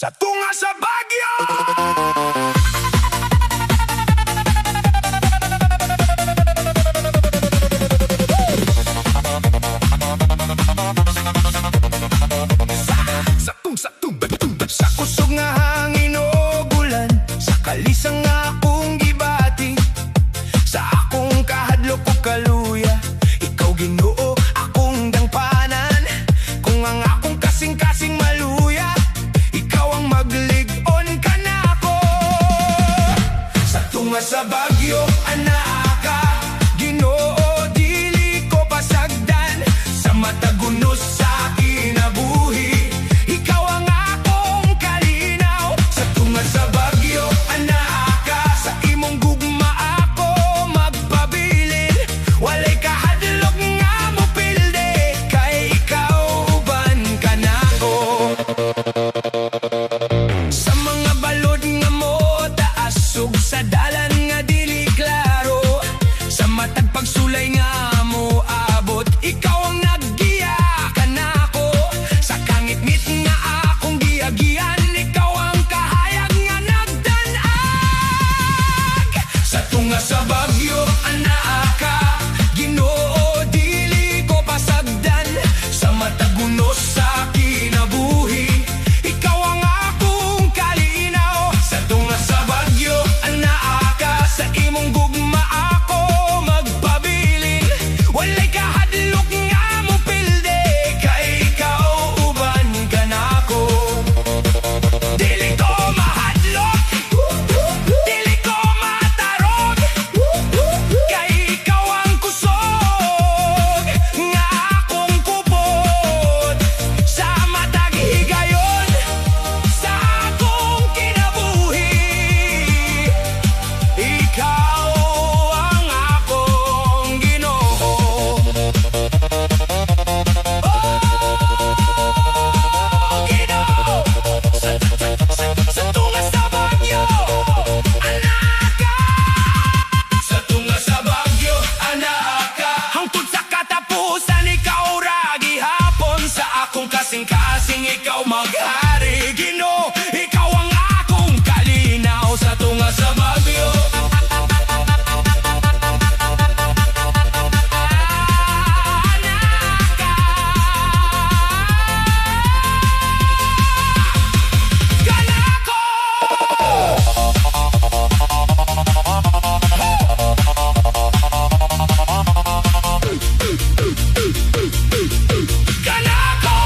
Sa tunga sa Baguio. Sa kusog nga hangin o bulan, sa kalisang akong gibati, sa akong kahadlok o kaluya, ikaw Ginoo akong dangpanan. Kung ang akong kasing-kasing maluya, ikaw ang maglig-on ka na ako. Sa tunga sa Baguio, anak ka Ginoo, dili ko pasagdan. Sa matagunos sa kinabuhi, ikaw ang akong kalinaw. Sa tunga sa Baguio, anak ka, sa imong gugma ako magpabilin. Walay kahadlok nga mo pilde, kay ikaw uban ka na ko. Sa mga balod nga mo taas, ug sa dalan nga dili klaro, sa matag pagsulay nga mo abot, ikaw ang naggiya ka na ko. Sa kangit-ngit nga akong giyagian, ikaw ang kahayag nga nagdanag. Sa tunga sa Baguio, anak ka Ginoo, dili ko pasagdan. Sa matagunos sa kinabuhi, ikaw ang akong kalinaw. Sa tunga sa Baguio, anak ka, sa imong gugma ako magpabilin. Walay kahadlok nga mo pilde, kay ikaw uban ka na ko. Dili ko mahadlok, dili ko matarog, kay ikaw ang kusog nga akong kupot. Sa matag higayon sa akong kinabuhi, ikaw ang akong Ginoo. Ginoo, sa tunga sa Baguio, anak ka. Sa tunga sa Baguio, anak ka, hangtod sa katapusan, ikaw ra gihapon. Sa akong kasing-kasing, ikaw maghari. Ginoo, ikaw ang akong kalinaw. Sa tunga sa Baguio, anak ka. Kanako! Kanako!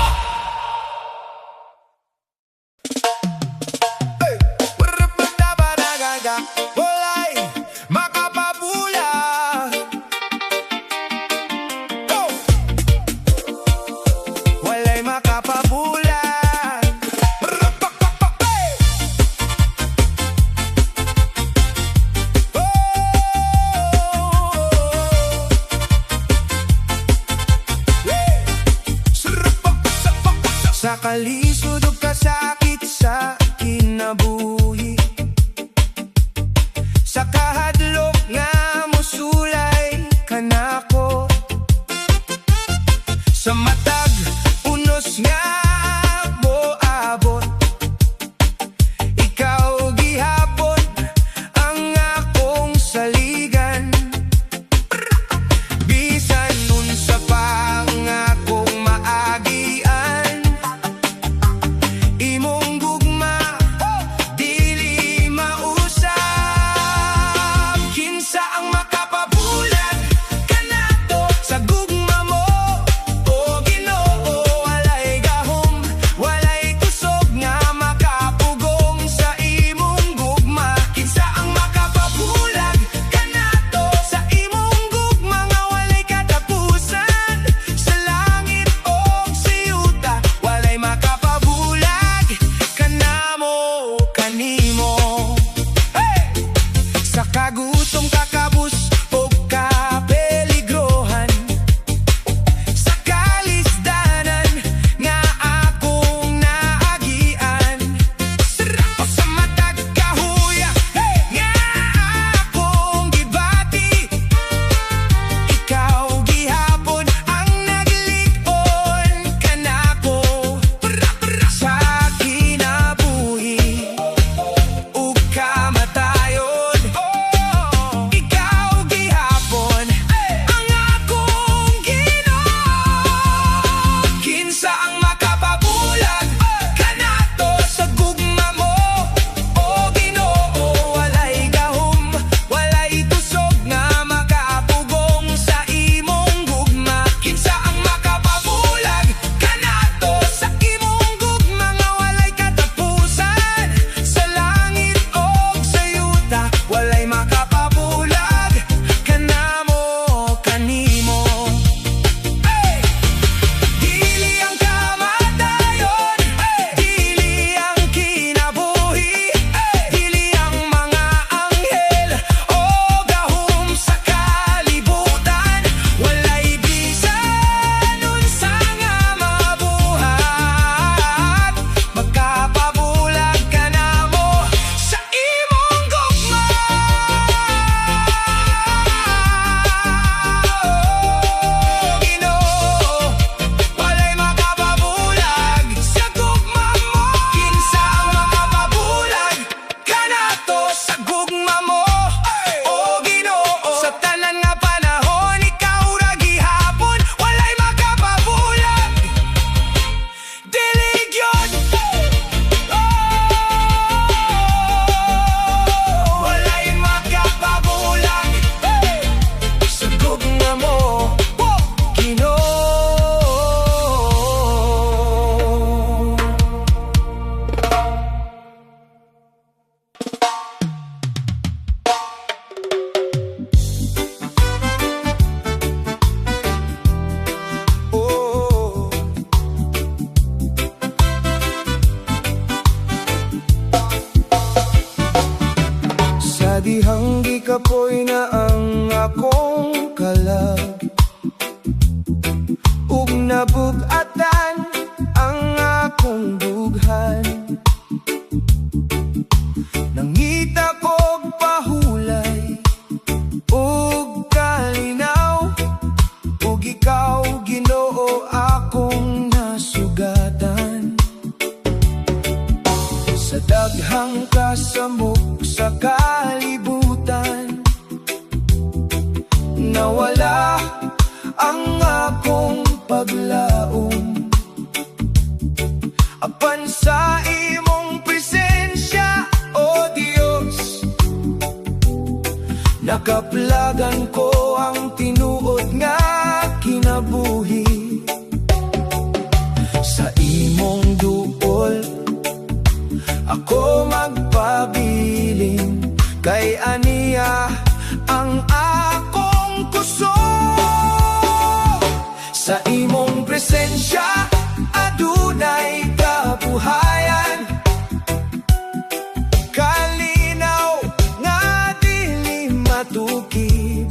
kapoy na ang akong kalag, ug nabug-atan ang akong dughan. Nangita kog pahulay ug kalinaw, ug ikaw Ginoo akong nasugatan. Sa daghang kasamok sa kalibutan, nawala ang akong paglaom. Apan sa imong presensya, O Dios, nakaplagan ko ang tinuod nga kinabuhi. Sa imong duol ako magpabilin, kay aniya ang akong kusog. Sa imong presensya adunay kabuhayan, kalinaw nga dili matukib.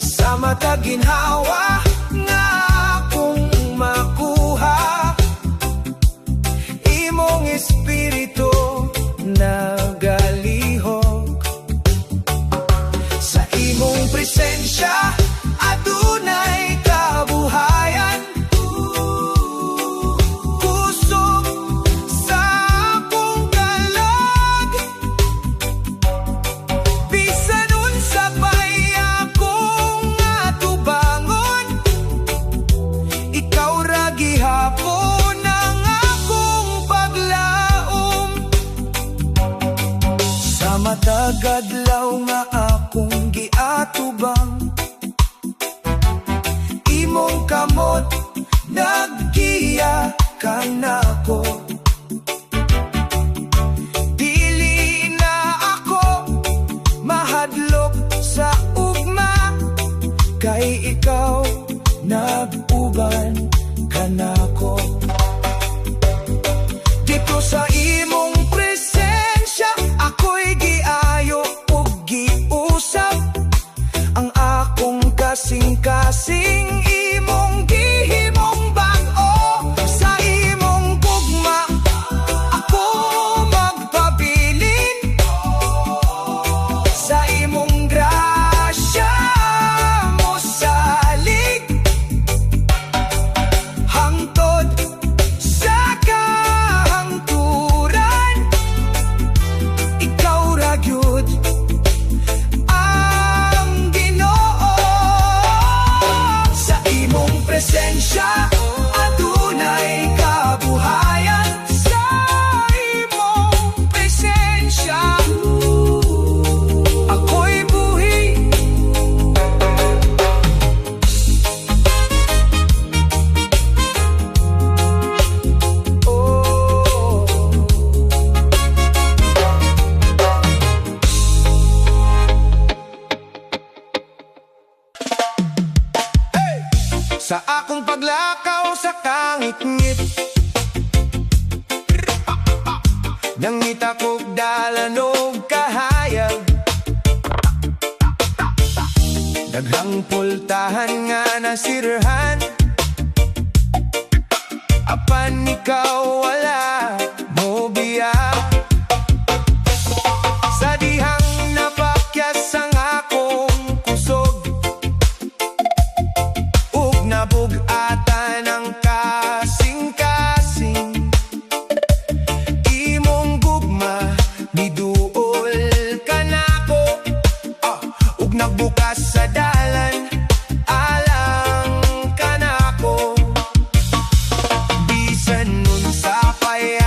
Sa mata ginhawa nga akong makuha, imong espiritu nagalihok. Sa imong presensya adunay kabuhayan, kusog sa akong kalag. Bisan unsa pa'y akong atubangon, ikaw ra gihapon ang akong paglaom. Sa matag adlaw nga akong giatubang, imong kamot naggiya kanako. Dili na ako mahadlok sa ugma, kay ikaw nag-uban kanako. Dito sa imong presensya ako'y giayo ug giusap, ang akong kasing-kasing imong gihimong bag-o. Sa imong gugma ako magpabilin, sa imong grasya mo salig, hangtod sa kahangturan, ikaw ra gyud ang Ginoo. Sa imong presensya adunay kabuhayan, sa imong presensya ako'y buhi. Oh, sa akong paglakaw sa kangit-ngit, nangita kog dalan og kahayag, daghang pultahan nga nasirhan, apan ikaw wala mo biyak. Sa dihang napakyas ang akong kusog, ug nabug-atan ang kasing-kasing, imong gugma niduol kanako, ug nagbukas sa dalan alang kanako. Bisan unsa pa'y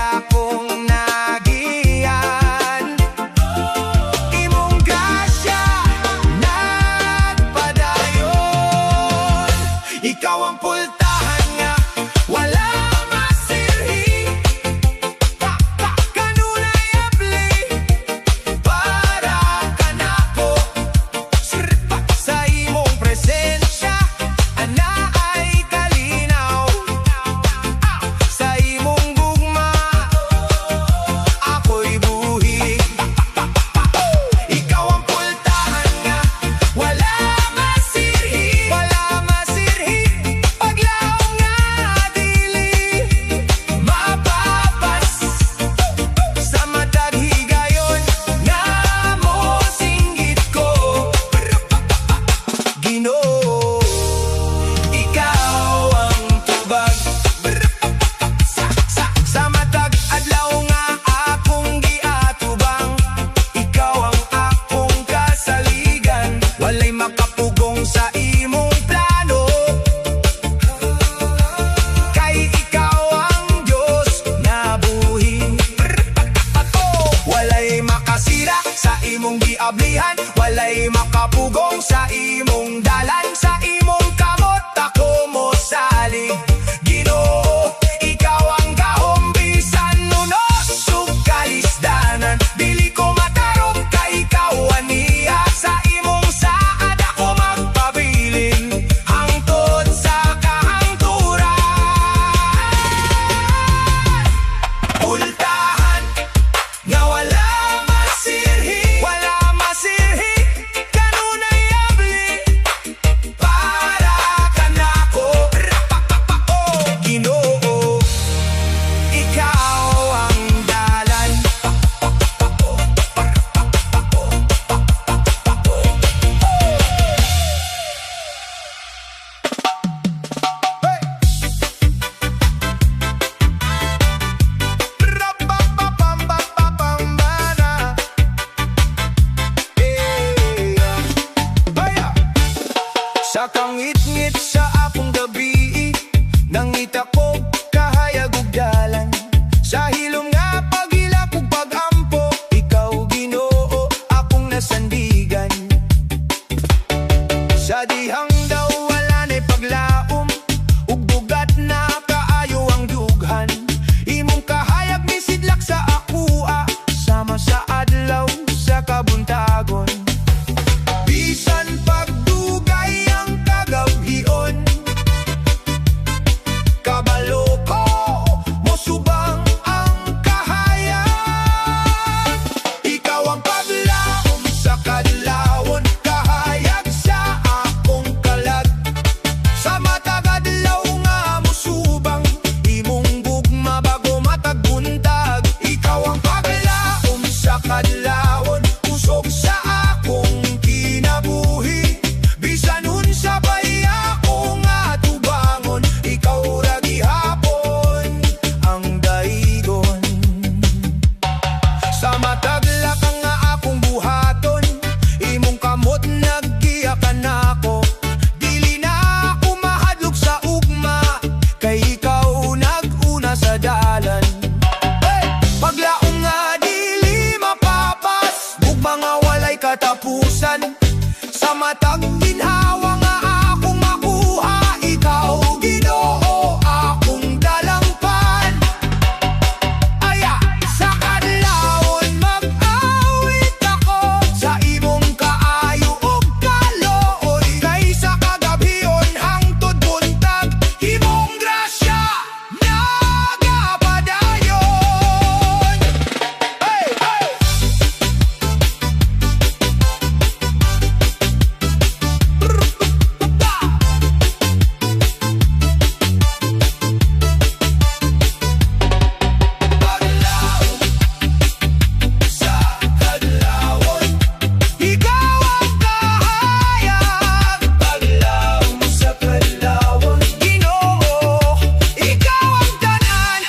imong giablihan, walay makapugong sa imong dalan. Sa imong kamot ako mo salig, Ginoo, ikaw ang gahom bisan nunos ug kalisdanan. Dili ko matarong ka ikaw aniya, sa imong saad ako magpabilin hangtod sa kahangturan. Pultahan nga wala masirhi, kanunay abli para kanako. Ginoo, ikaw ang dalan. Sa kangit-ngit sa akong gabi, nangita ko kahayag ug dalan. Sa hilom nga pagilak ug pagampo, ikaw Ginoo akong nasandigan. Sa dihang daw wala na'y paglaom, ug bugat na kaayo ang dughan. Imong kahayag misidlak sa akua, sama sa adlaw sa kabuntagon. Bisan pagdugay ang kagabhion, kabalo ko mosubang ang kahayag. Ikaw ang paglaom sa kadlawon, kahayag sa akong kalag. Sa matag adlaw nga mosubang, imong gugma bago matag buntag. Ikaw ang paglaom sa kadlawon, usog sa akong kinabuhi. Bisan unsa pa'y ako nga tubangon, ikaw ra gihapon ang daigon. Sa matagla ka nga akong buhaton, imong kamot naggiyakan ako. Dili na ako mahadlok sa ugma, kay ikaw nag-una sa dalan. Paglaong nga dili mapapas, ugma nga walay katapusan. Sa matag ginhawa nga akong makuha, ikaw Ginoo akong dalampan. Aya sa kadlawon mag-awit ako, sa imong kaayo ug kalooy. Kay sa kagabhion hangtod buntag, imong grasya nagapadayon. Hey, hey! Paglaom sa kadlawon, ikaw ang kahayag. Paglaom sa kadlawon, Ginoo, ikaw ang tanan.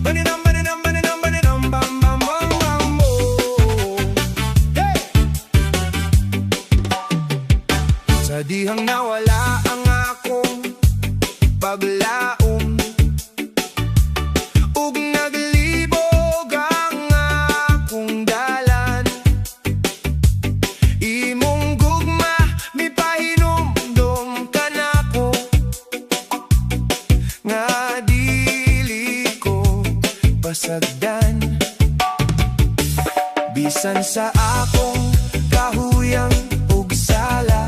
Baninam, baninam, baninam, baninam, bam, bam, bam, bam, oh. Hey! Sa dihang nawala ang akong paglaom, ug naglibog ang akong dalan. Imong gugma mipahinumdum ka nako, nga dili ko pasagdan. Bisan sa akong kahuyang ug sala,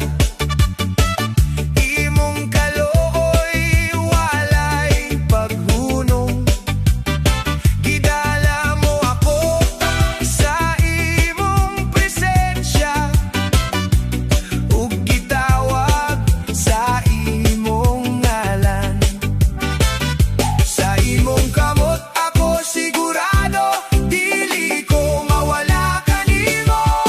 imong kalooy walay paghunong. Gidala mo ako sa imong presensya, ug gitawag sa imong ngalan. Sa imong kamot ako sigurado, dili ko mawala kanimo.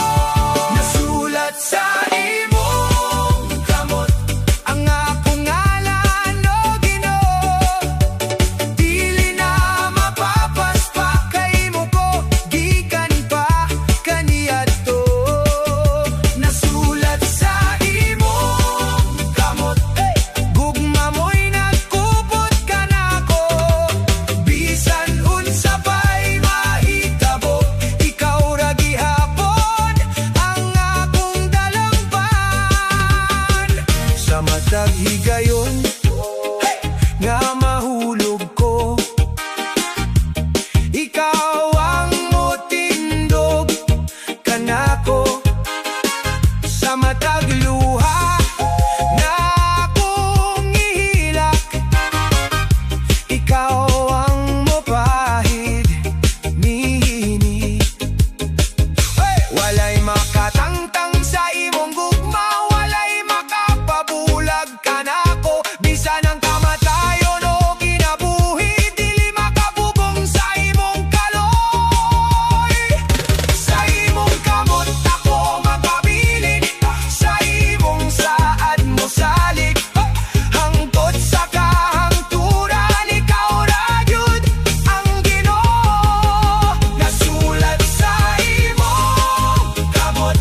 sa matag higayon nga mahulog ko. Ikaw ang motindog kanako sa matag luha na akong ihilak. Ikaw ang mopahid nihini. Walay makatangtang sa imong gugma, walay makapabulag kanako. Bisan ang kamatayon o kinabuhi, dili makabugong sa imong kaloy. Sa imong kamot ako magpabilin, sa imong saad mo salig. Hangtod sa kahangturan, ikaw ra gyud ang Ginoo. Nasulat sa imong kamot,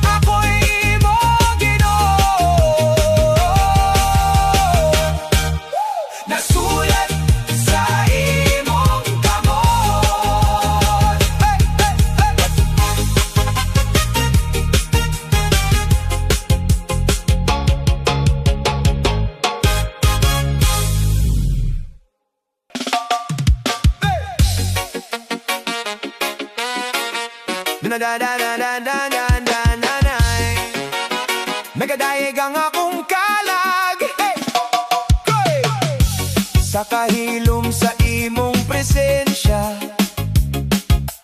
ako'y imong Ginoo. Nasulat sa imong kamot. Nagadayeg ang akong kalag, sa kahilom sa imong presensya.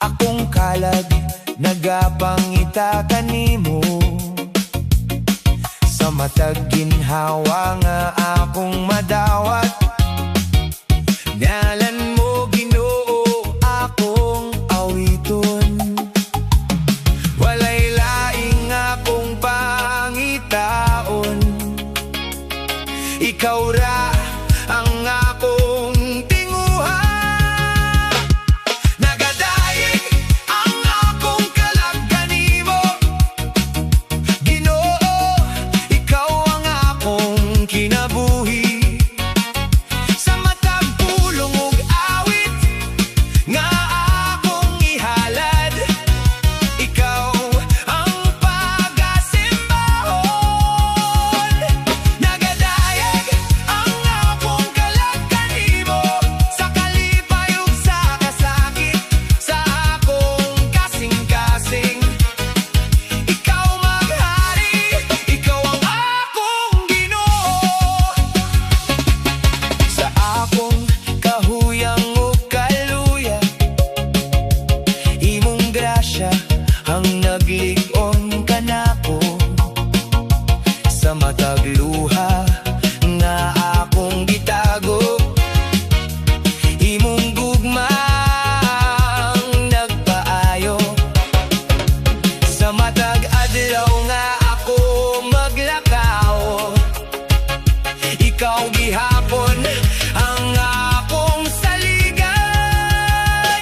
Akong kalag nagapangita kanimo, sa matag ginhawa nga akong madawat. Ngalan mo Ginoo akong awiton, walay laing akong pangitaon. Ikaw ra ang akong tinguha. Nagadayeg ang akong kalag kanimo, Ginoo. Ikaw ang akong kinabuhi. Sa matag pulong ug awit nga akong ihalad, ikaw ang pagasimbahon. Nagadayeg ang akong kalag kanimo, sa kalipay ug sa kasakit, sa akong kasing-kasing. Ikaw maghari, ikaw ang akong Ginoo. Sa akong kahuyang ug kaluya, imong grasya ang naglig-on kanako. Sa matag luha nga akong gitago, imong gugma ang nagpaayo. Sa matag adlaw nga ako maglakaw, ikaw gihapon ang akong saligan.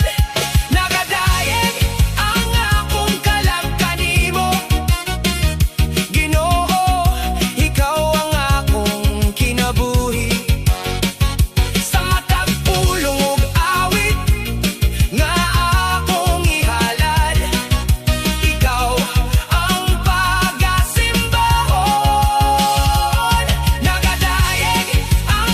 Nagadayeg ang akong kalag kanimo, Ginoo. Ikaw ang akong kinabuhi. Sa matag pulong ug awit nga akong ihalad, ikaw ang pagasimbahon. Nagadayeg ang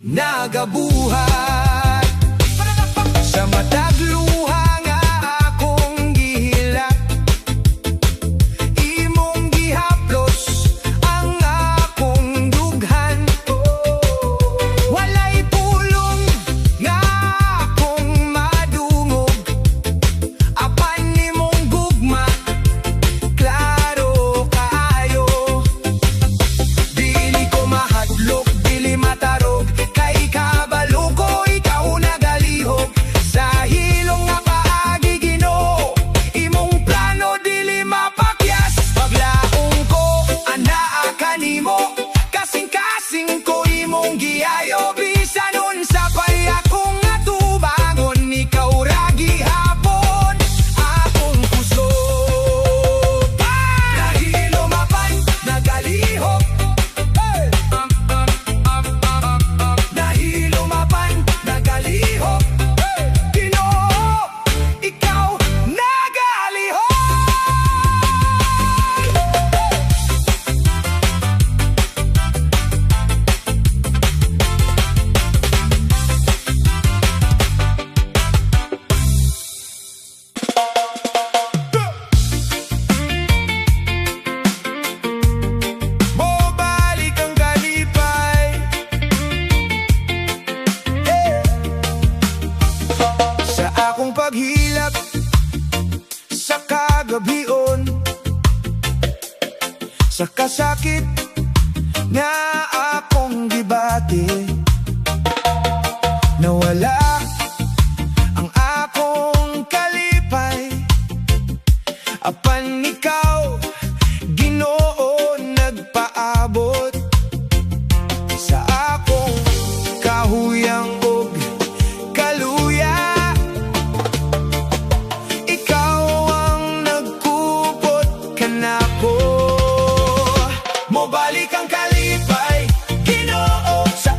nagabuhat sa matag luha nga akong gihilak. Imong gihaplos ang akong dughan, walay pulong nga akong madungog. Apan nimong gugma, klaro kaayo. Dili ko mahadlok, dili matarog, kay kabalo ko ikaw nagalihok. Sa hilong nga paagi Ginoo, imong plano dili mapakyas. Paglaong ko anaa kanimo, kasing-kasing ko imong giayo. Bisan unsa pay akong atubangon, ikaw ra gihapon akong puso. Nahilo mapan, nagalihok. Nahilo mapan, nagalihok. Ginoo, ikaw nagalihok. Mobalik ang kalipay, sa akong paghilak sa kagabion, sa kasakit nga akong gibati. Nawala ang akong kalipay, apan ikaw Ginoo nagpaabot sa akong kahuyang ug kaluya. Ikaw ang nagkupot kanako. Mobalik ang kalipay, Ginoo, sa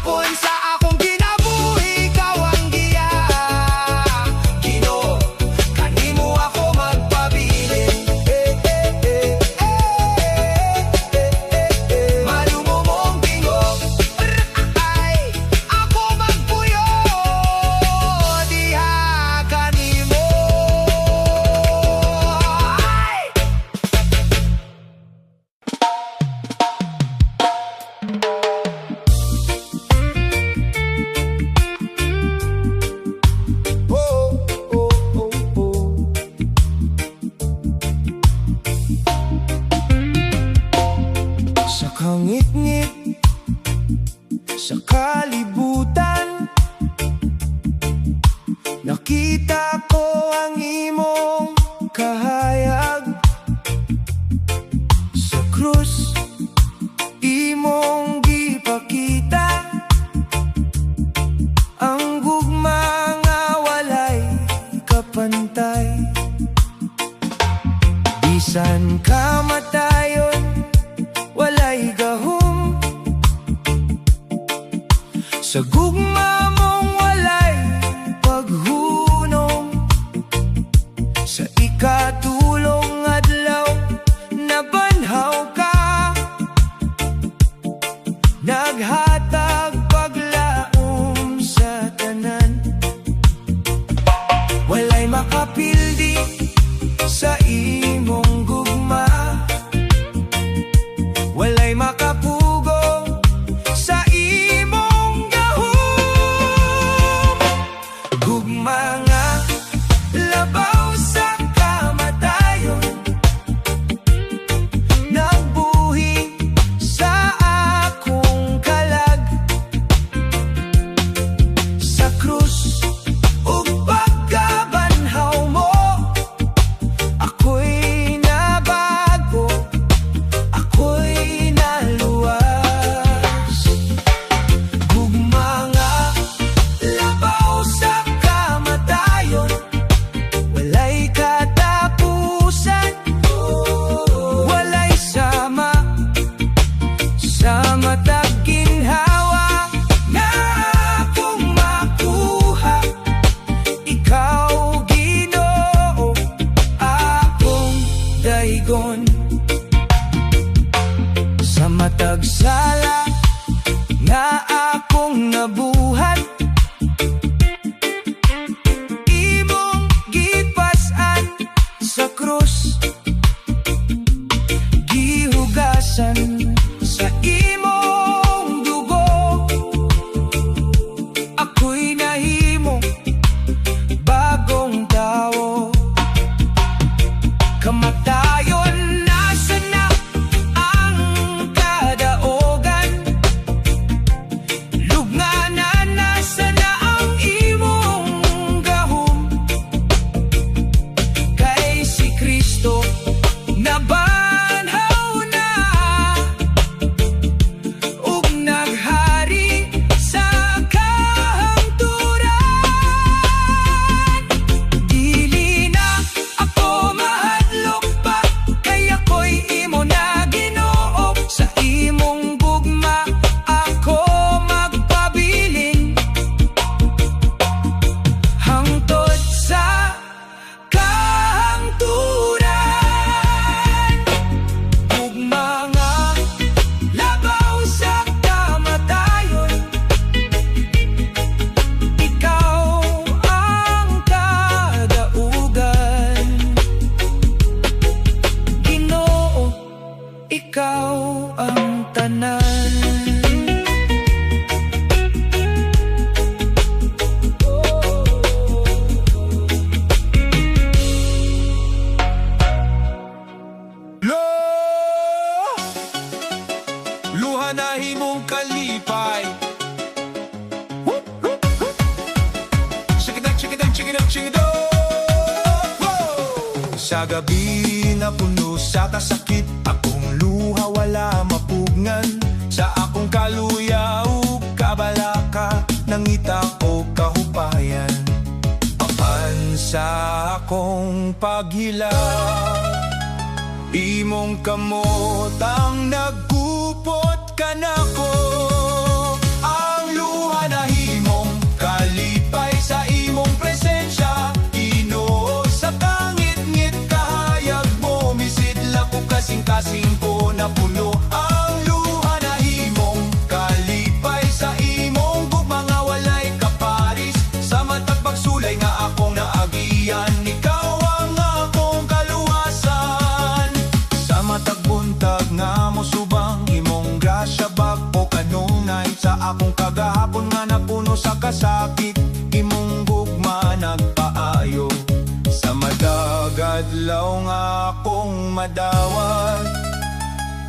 hapon sa akong kinabuhi, ikaw ang giya. Ginoo, kanimo ako magpabilin. Malumo mong tingog, ay ako magpuyo, diha kanimo. Ay! Oh, oh, oh, oh. Sa kangit-ngit, sa kalibutan, nakita ko ang imong kahayag. Sa krus, imong gipakita ang gugma nga walay kapantay. Bisan kamatayon, walay gahom. Sa gugma mong walay paghunong. Sa ikatulong adlaw, nabanhaw ka. Naghatag paglaom sa tanan. Walay makapildi sa imong gugma. Walay makapugo sa imong gahom. Gugma nga labaw sa kamatayon, nagbuhi sa akong kalag. Sa krus ug pagkabanhaw mo, ako'y nabago, ako'y naluwas. Gugma nga labaw sa kamatayon, walay katapusan, walay sama sa matag ginhawa nga akong makuha. Ikaw, Ginoo, akong daigon. Sa matag sala nga akong nabuhat, imong gipas-an sa krus. Gihugasan sa imong dugo, ako'y nahimo bagong tao. Kamatayon, nasa na ang kadaogan? Lugnanan, nasa na ang imong gahom? Kay si Kristo nabanhaw na, ug naghari sa kahangturan. Dili na ako mahadlok pa, kay ako'y imo na, Ginoo. Sa imong gugma ako magpabilin, hangtod sa kahangturan. Gugma nga labaw sa kamatayon, ikaw ang kadaugan. Ginoo, ikaw ang tanan. Lo, luha na himong kalipay. Check it out. Sa gabi na puno sa kasakit, akong luha wala mapugngan. Sa akong kaluya ug kabalaka, nangita ko kahupayan. Apan sa akong paghila, imong kamot ang nagkupot ka nako. Ang kasakit, imong gugma nagpaayo. Sa madagadlaw nga akong madawat,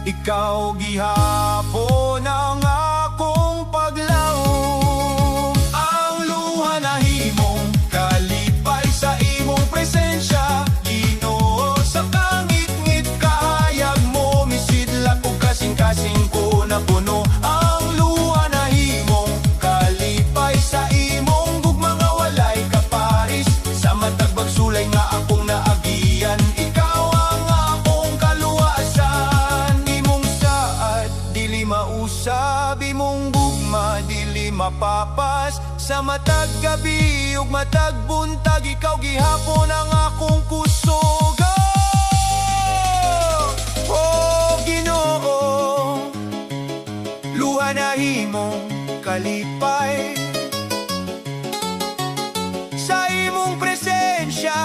ikaw gihapon ang akong paglaom. Ang luha na himong kalipay sa imong presensya, Ginoo, sa kangit-ngit kahayag mo, misidlak o kasing-kasing ko na puno. Ang luha na himong kalipay sa imong gugma nga walay kaparis, sa matag bagsulay nga akong naagian, ikaw ang akong kaluwasan. Imong saad dili mausab, imong gugma dili mapapas, sa matag gabi ug matag buntag, ikaw gihapon ang akong kusog. Oh Ginoo, luha na himong kalipay sa imong presensya.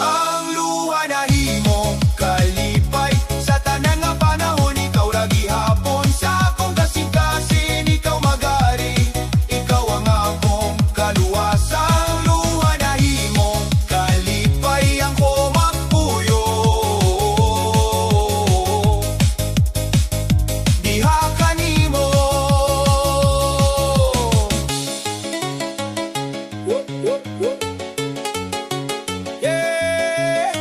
Ang luha na himong kalipay sa tanan nga panahon, ikaw ra gihapon sa akong kasing-kasing, ikaw magari, ikaw ang akong kaluwasan. Ang luha na himong kalipay ang ko magpuyo, diha kanimo. Yeah.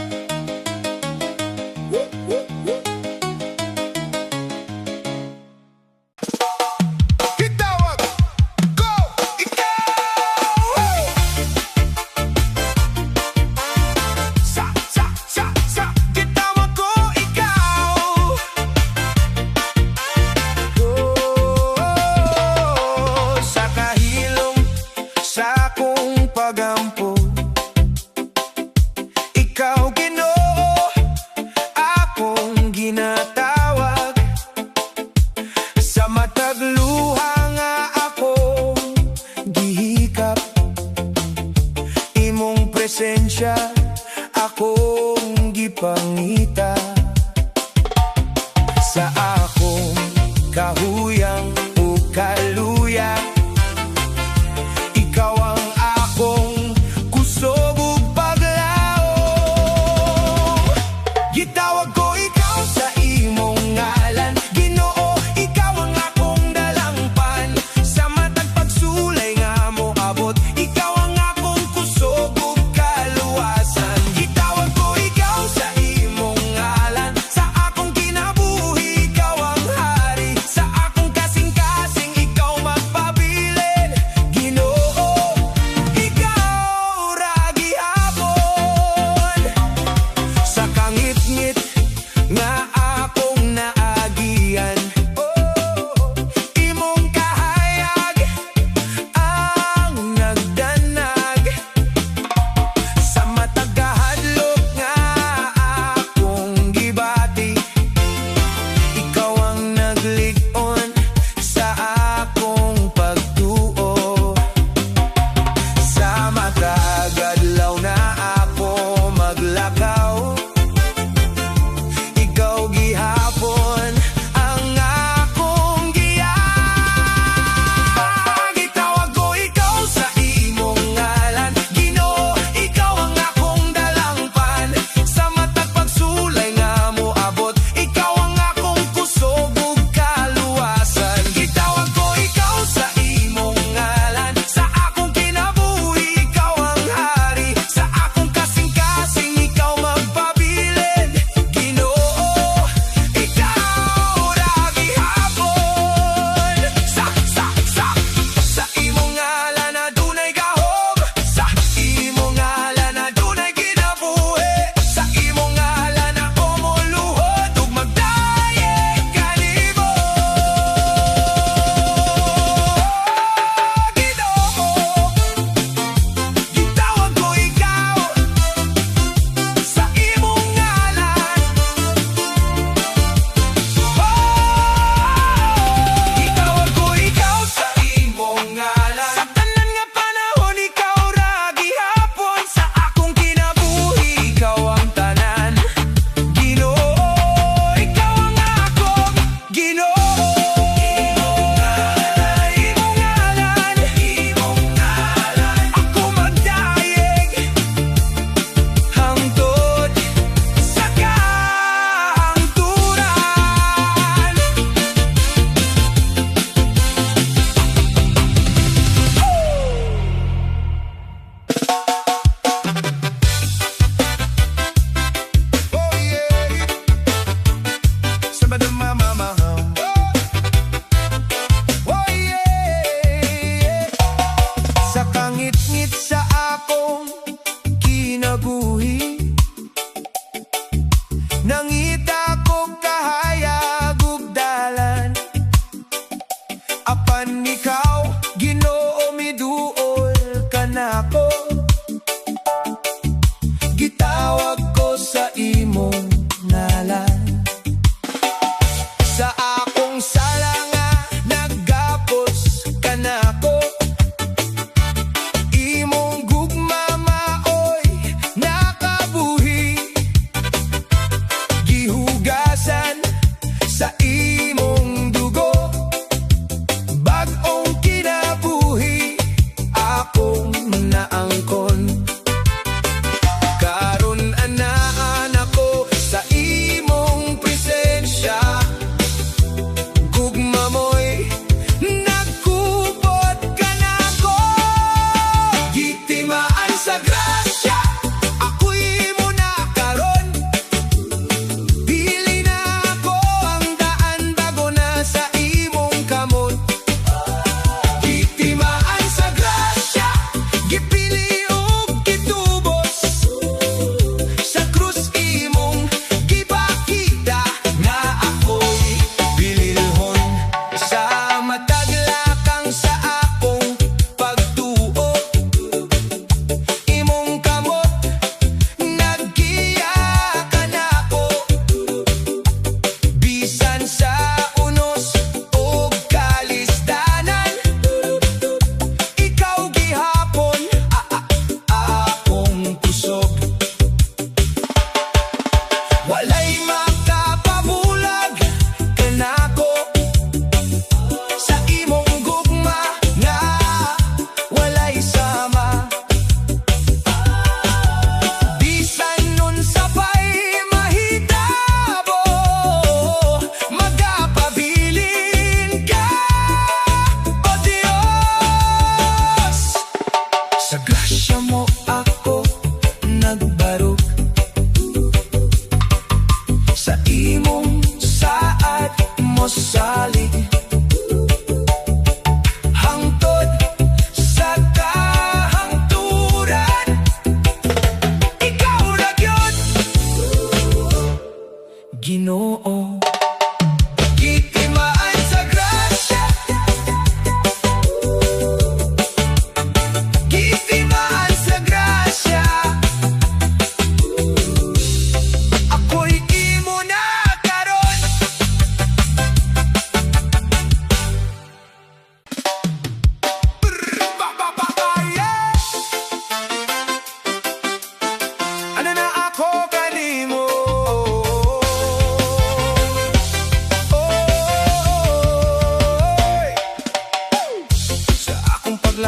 Gitawag ko ikaw, sa gitawag ko ikaw. Oh, sa kahilom sa akong pagampo, ikaw Ginoo akong ginatawag. Sa matag luha nga akong gihikap, imong presensya akong gipangita. Sa akong kahuyang o kaluya, ikaw ang akong kusog ug paglaom. Gitawag ko ikaw sa imong ngalan, Ginoo, ikaw ang akong dalangpan. Sa matag pagsulay nga mo abot, ikaw ang akong kusog ug kaluwasan. Gitawag ko ikaw sa imong ngalan, sa akong kinabuhi, ikaw ang hari. Sa akong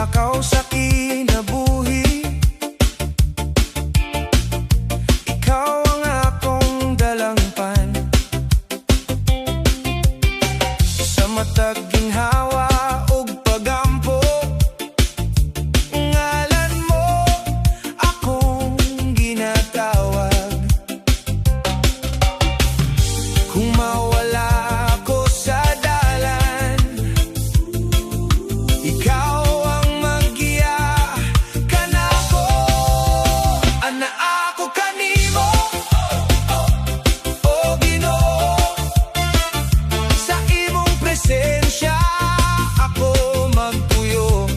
Pumakaw sa kinabuhi, ikaw ang akong dalangpan. Sa matag ginhawa ug pagampo, ngalan mo akong ginatawag. Kung mawala ako sa dalan, ikaw ang maggiya kanako. Ana ako kanimo, o Ginoo, sa imong presensya ako magpuyo.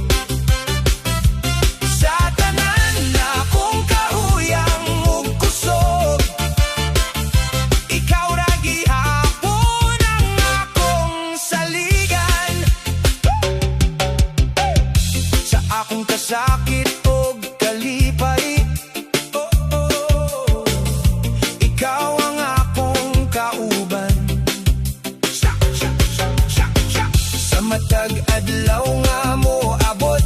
Sa tanan na akong kahuyang ug kusog, ikaw ra gihapon ang akong saligan. Sa akong kasakit ug kalipay, ikaw ang akong kauban. Sa matag adlaw nga mo abot,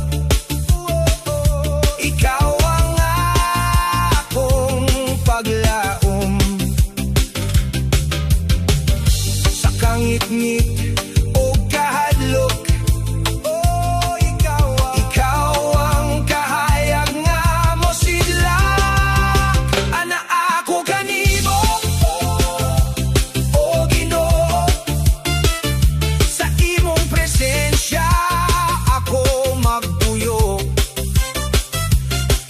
ikaw ang akong paglaom. Sa kangit-ngit o kahadlok, ikaw ang kahayag nga mosidlak. Ana ako kanimo, o Ginoo, sa imong presensya ako magpuyo.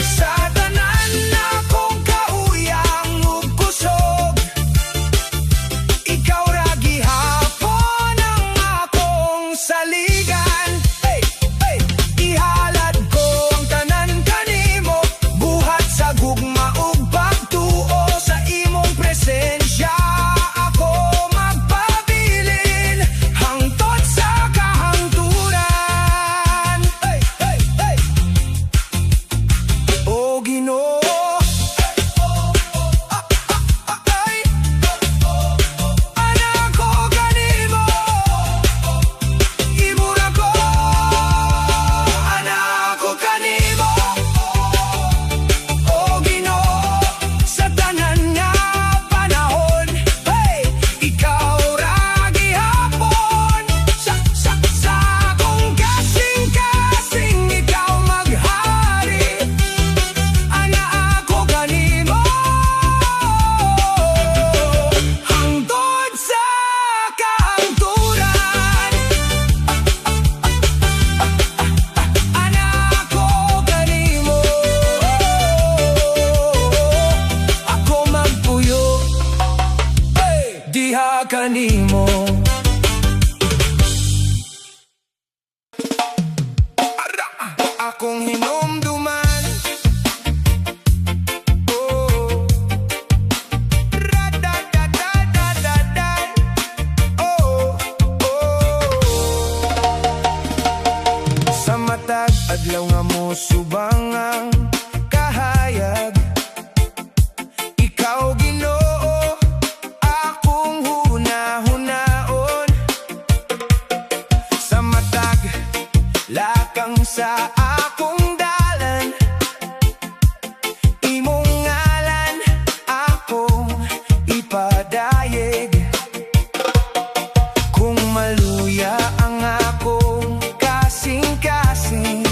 Sa tanan na akong kahuyang ug kusog, ikaw ra gihapon ang akong saligan. Hey, hey. Ihalad ko ang tanan kanimo, buhat sa gugma ug pagtuo. Sa imong presensya ako magpabilin, hangtod sa kahangturan. Hey, hey, hey. O Ginoo, ay, ana ko kanimo, imura ko. Ana ko kanimo, o Ginoo, sa tanan nga panahon. Hey, ikaw ra gihapon, sa akong kasing-kasing ikaw maghari. Ana ako kanimo, hangtod sa kahangturan. Ana ako kanimo, ako magpuyo. Hey, diha kanimo. Ara, akong hinumduman. Oh, ra-da-da-da-da-da-da. Oh, oh. Sa matag adlaw nga mo subang ang kahayag, ikaw Ginoo akong hunahunahon. Sa matag lakang sa akong dalan, imong ngalan akong ipadayeg. Kung maluya ang akong kasing-kasing,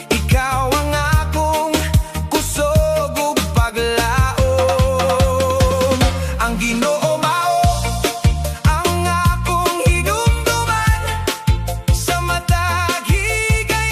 ikaw ang akong kusog ug paglaom. Ang Ginoo mao ang akong hinumduman, sa matag higay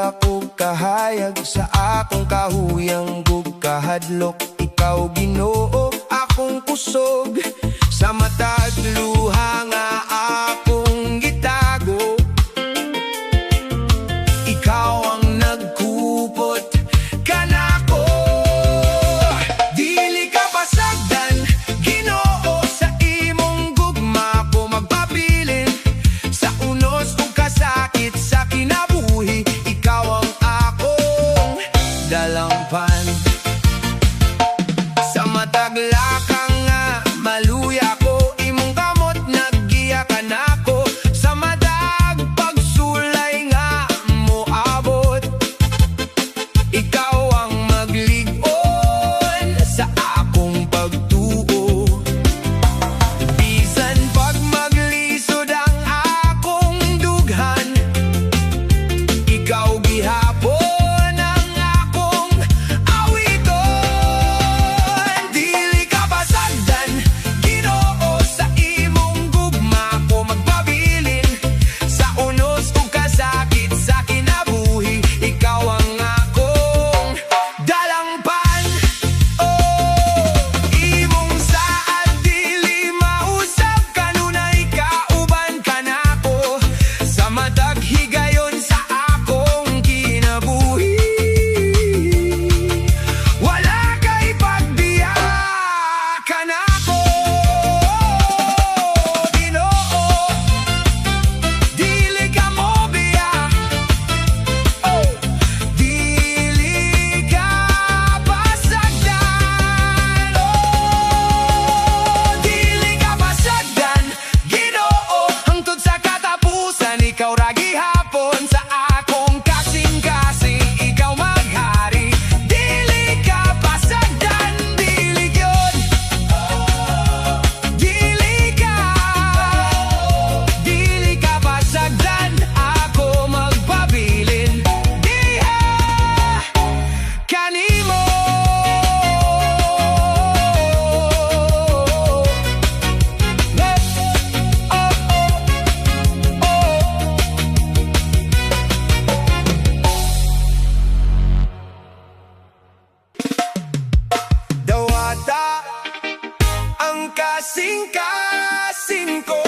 ako kahayag sa akong kahuyang gug kahadlok. Ikaw Ginoo akong kusog sa matag luha nga akong gitago. Ikaw ang nagkupot kanako. Dili ka pasagdan Ginoo sa imong gugma ko magpabilin sa unos ug kasakit sa kinabuhi. Ikaw ang akong dalampan sa matag lakang nga maluya ko. Imong kamot naggiya ka nako sa madag pagsulay nga moabot. Ikaw ang maglig-on sa akong pagtuo. Bisan pag maglisod ang akong dughan, ikaw gihapon ang akong awiton. Dili ka pasagdan Ginoo sa imong gugma ko magpabilin sa unos ug kasakit sa kinabuhi. Ikaw ang akong dalampan. Oh, imong saad dili mausab kanunay kauban ka nako sa matag higayon sa akong kinabuhi. Wala kay pagbiya ka nako Ginoo, dili ka mo biya. Oh, dili ka pasagdan. Oh, dili ka pasagdan Ginoo hangtod sa katapusan. Ikaw ra gihapon sa akong kasing-kasing. Ikaw maghari. Dili ka pasagdan, dili gyud. Dili ka pasagdan. Ako magpabilin diha kanimo. Dawata ang kasing-kasing ko.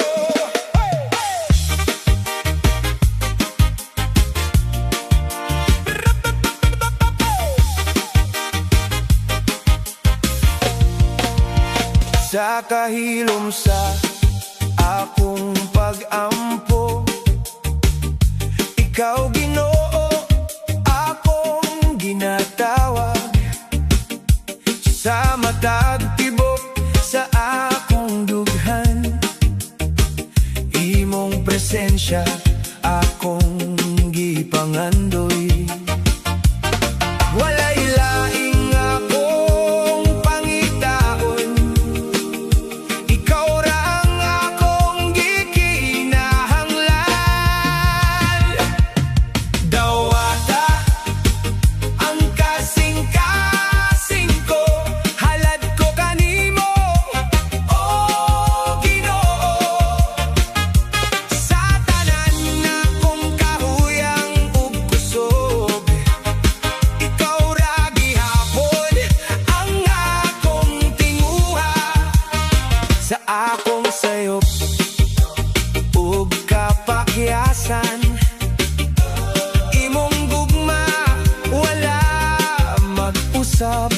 Sa kahilom sa akong pag-ampo, ikaw Ginoo akong ginatawag. Sa matag tibok sa akong dughan, imong presensya akong gipangandoy. Walay laing akong pangitaon, ikaw ra ang akong gikinahanglan. Dawata ang kasing-kasing ko, halad ko kanimo. Oh Ginoo, sa tanan akong kahuyang ug kusog, ikaw ra gihapon ang akong tinguha. Sa akong sayop ug kapakyasan, imong gugma wala mag-usab.